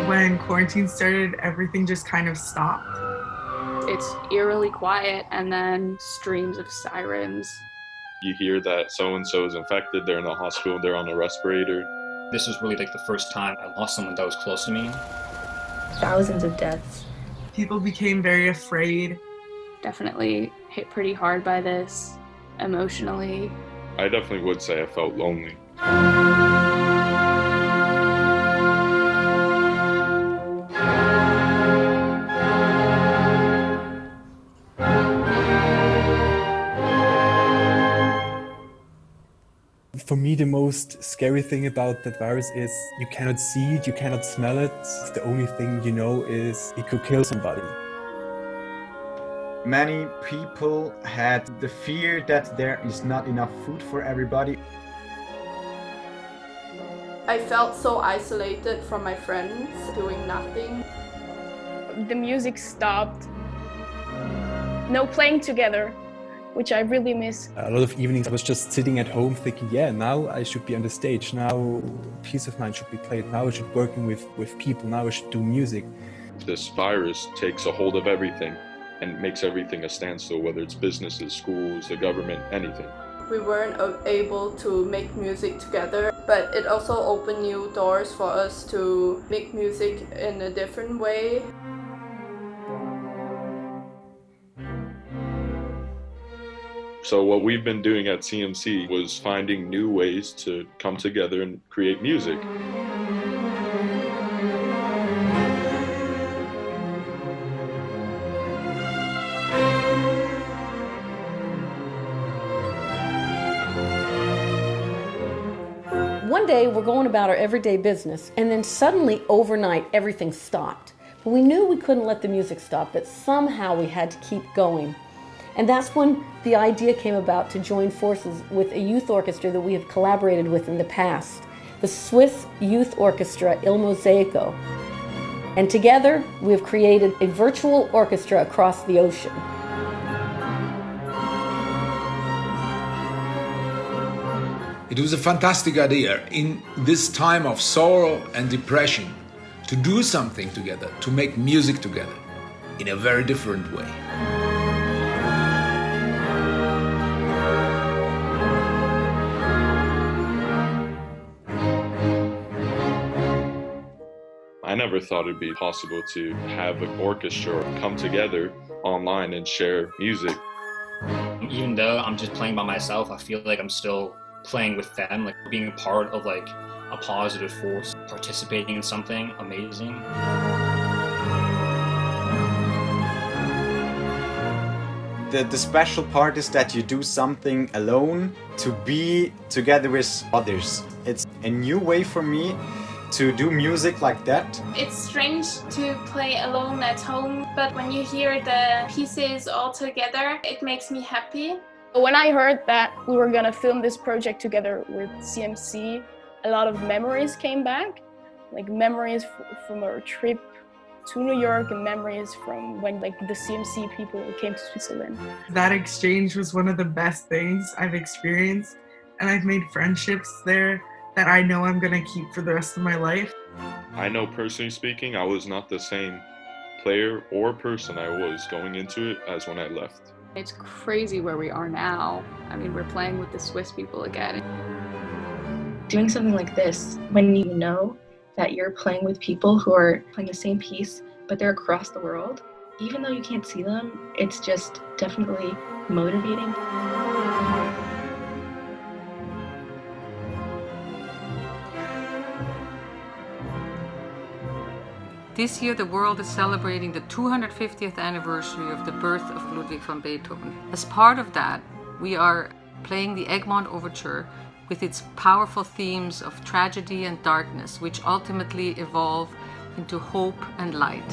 When quarantine started, everything just kind of stopped. It's eerily quiet, and then streams of sirens. You hear that so-and-so is infected, they're in the hospital, they're on a respirator. This was really like the first time I lost someone that was close to me. Thousands of deaths. People became very afraid. Definitely hit pretty hard by this emotionally. I definitely would say I felt lonely. For me, the most scary thing about that virus is you cannot see it, you cannot smell it. The only thing you know is it could kill somebody. Many people had the fear that there is not enough food for everybody. I felt so isolated from my friends, doing nothing. The music stopped. No playing together, which I really miss. A lot of evenings I was just sitting at home thinking, yeah, now I should be on the stage. Now Peace of Mind should be played. Now I should be working with people. Now I should do music. This virus takes a hold of everything and makes everything a standstill, whether it's businesses, schools, the government, anything. We weren't able to make music together, but it also opened new doors for us to make music in a different way. So what we've been doing at CMC was finding new ways to come together and create music. One day we're going about our everyday business, and then suddenly overnight everything stopped. But we knew we couldn't let the music stop, that somehow we had to keep going. And that's when the idea came about to join forces with a youth orchestra that we have collaborated with in the past, the Swiss youth orchestra Il Mosaico. And together we have created a virtual orchestra across the ocean. It was a fantastic idea in this time of sorrow and depression to do something together, to make music together in a very different way. I never thought it'd be possible to have an orchestra come together online and share music. Even though I'm just playing by myself, I feel like I'm still playing with them, like being a part of like a positive force, participating in something amazing. The special part is that you do something alone to be together with others. It's a new way for me to do music like that. It's strange to play alone at home, but when you hear the pieces all together, it makes me happy. When I heard that we were gonna film this project together with CMC, a lot of memories came back, like memories from our trip to New York and memories from when like the CMC people came to Switzerland. That exchange was one of the best things I've experienced, and I've made friendships there that I know I'm gonna keep for the rest of my life. I know personally speaking, I was not the same player or person I was going into it as when I left. It's crazy where we are now. I mean, we're playing with the Swiss people again. Doing something like this, when you know that you're playing with people who are playing the same piece, but they're across the world, even though you can't see them, it's just definitely motivating. This year, the world is celebrating the 250th anniversary of the birth of Ludwig van Beethoven. As part of that, we are playing the Egmont Overture with its powerful themes of tragedy and darkness, which ultimately evolve into hope and light.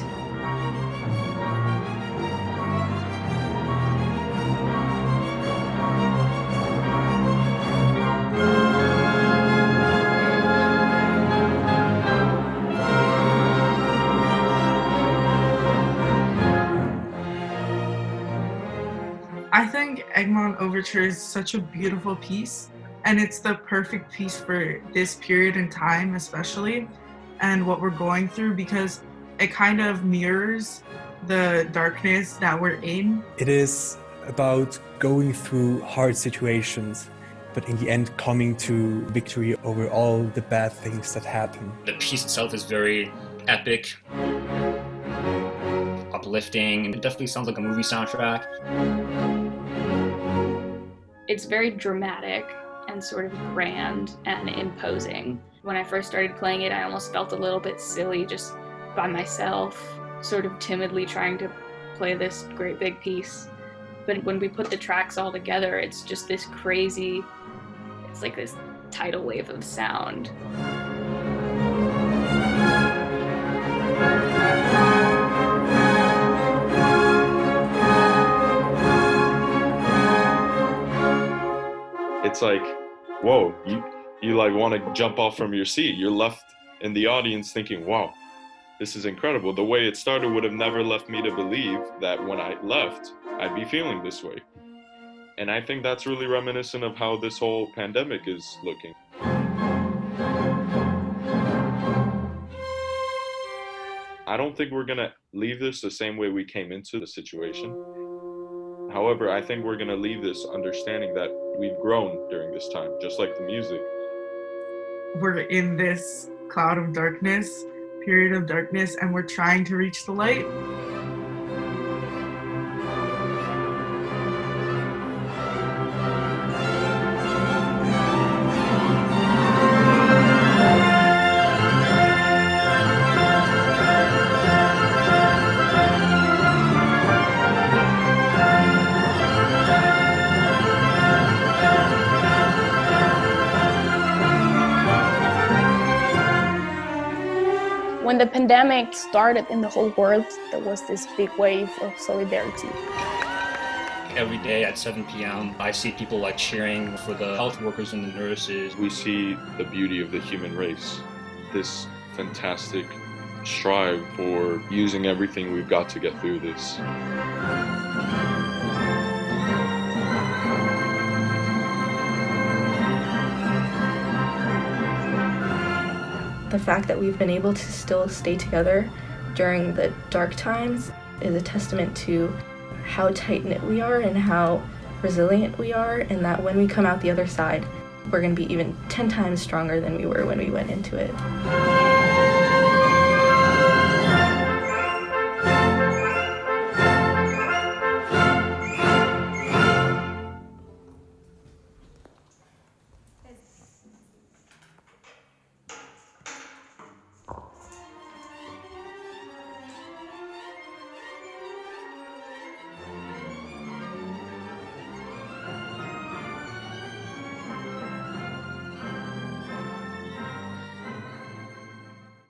I think Egmont Overture is such a beautiful piece, and it's the perfect piece for this period in time especially, and what we're going through, because it kind of mirrors the darkness that we're in. It is about going through hard situations, but in the end coming to victory over all the bad things that happen. The piece itself is very epic, uplifting, and it definitely sounds like a movie soundtrack. It's very dramatic and sort of grand and imposing. When I first started playing it, I almost felt a little bit silly just by myself, sort of timidly trying to play this great big piece. But when we put the tracks all together, it's just this crazy, it's like this tidal wave of sound. It's like, whoa, you like want to jump off from your seat. You're left in the audience thinking, wow, this is incredible. The way it started would have never left me to believe that when I left, I'd be feeling this way. And I think that's really reminiscent of how this whole pandemic is looking. I don't think we're gonna leave this the same way we came into the situation. However, I think we're gonna leave this understanding that we've grown during this time, just like the music. We're in this cloud of darkness, period of darkness, and we're trying to reach the light. When the pandemic started in the whole world, there was this big wave of solidarity. Every day at 7 p.m., I see people like cheering for the health workers and the nurses. We see the beauty of the human race, this fantastic strive for using everything we've got to get through this. The fact that we've been able to still stay together during the dark times is a testament to how tight-knit we are and how resilient we are, and that when we come out the other side, we're going to be even 10 times stronger than we were when we went into it.